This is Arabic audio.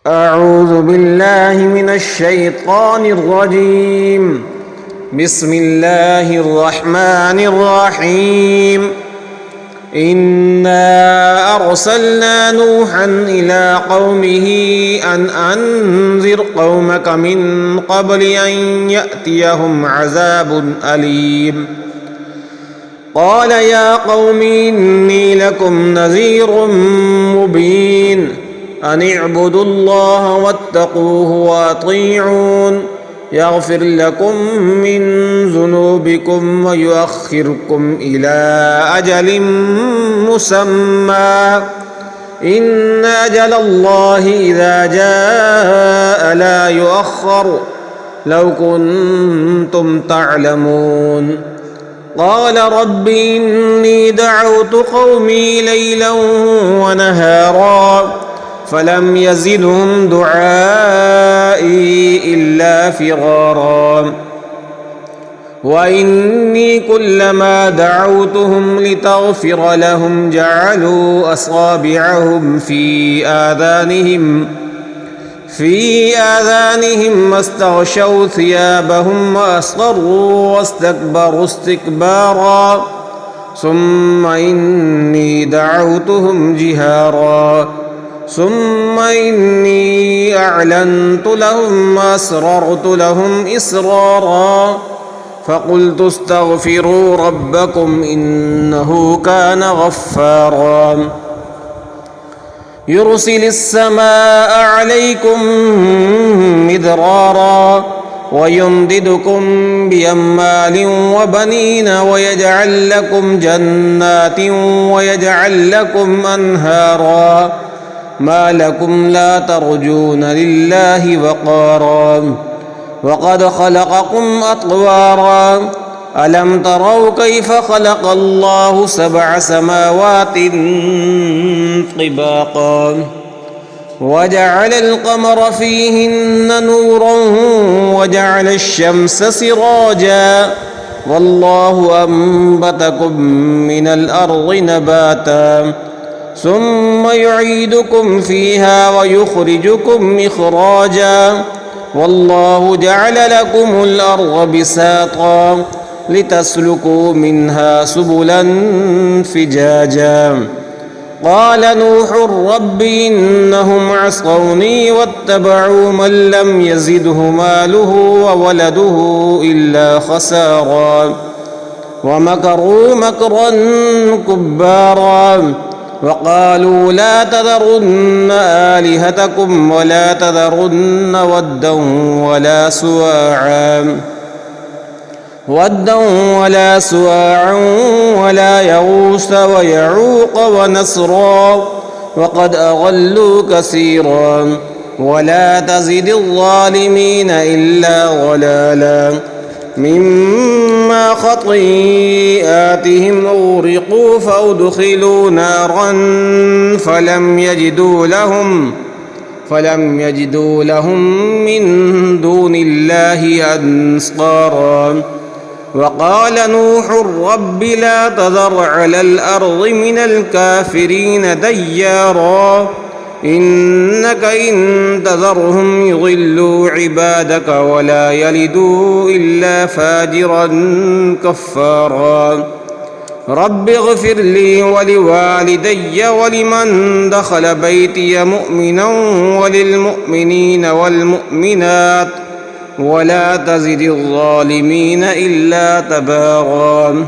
أعوذ بالله من الشيطان الرجيم. بسم الله الرحمن الرحيم. إنا أرسلنا نوحا إلى قومه أن أنذر قومك من قبل أن يأتيهم عذاب أليم. قال يا قوم إني لكم نذير مبين أن اعبدوا الله واتقوه وأطيعون يغفر لكم من ذنوبكم ويؤخركم إلى أجل مسمى إن أجل الله إذا جاء لا يؤخر لو كنتم تعلمون. قال رب إني دعوت قومي ليلا ونهارا فلم يزدهم دعائي إلا فرارا وإني كلما دعوتهم لتغفر لهم جعلوا أصابعهم في آذانهم واستغشوا ثيابهم وأصروا واستكبروا استكبارا ثم إني دعوتهم جهارا ثم إني أعلنت لهم وأسررت لهم إسرارا فقلت استغفروا ربكم إنه كان غفارا يرسل السماء عليكم مدرارا ويمددكم بأموال وبنين ويجعل لكم جنات ويجعل لكم أنهارا ما لكم لا ترجون لله وقارا وقد خلقكم أطوارا ألم تروا كيف خلق الله 7 سماوات طباقا وجعل القمر فيهن نورا وجعل الشمس سراجا والله أنبتكم من الأرض نباتا ثم يعيدكم فيها ويخرجكم إخراجا والله جعل لكم الأرض بساطا لتسلكوا منها سبلا فجاجا قال نوح رب إنهم عصوني واتبعوا من لم يزده ماله وولده إلا خسارا ومكروا مكرا كبارا وقالوا لا تذرن آلهتكم ولا تذرن ودا ولا سواعا ولا يغوث ويعوق ونسرا وقد أضلوا كثيرا ولا تزد الظالمين إلا ضلالا مما خطيئاتهم أغرقوا فأدخلوا نارا فلم يجدوا لهم من دون الله أنصارا وقال نوح رب لا تذر على الأرض من الكافرين ديارا إنك إن تذرهم يضلوا عبادك ولا يلدوا إلا فاجرا كفارا رب اغفر لي ولوالدي ولمن دخل بيتي مؤمنا وللمؤمنين والمؤمنات ولا تزد الظالمين إلا تباغا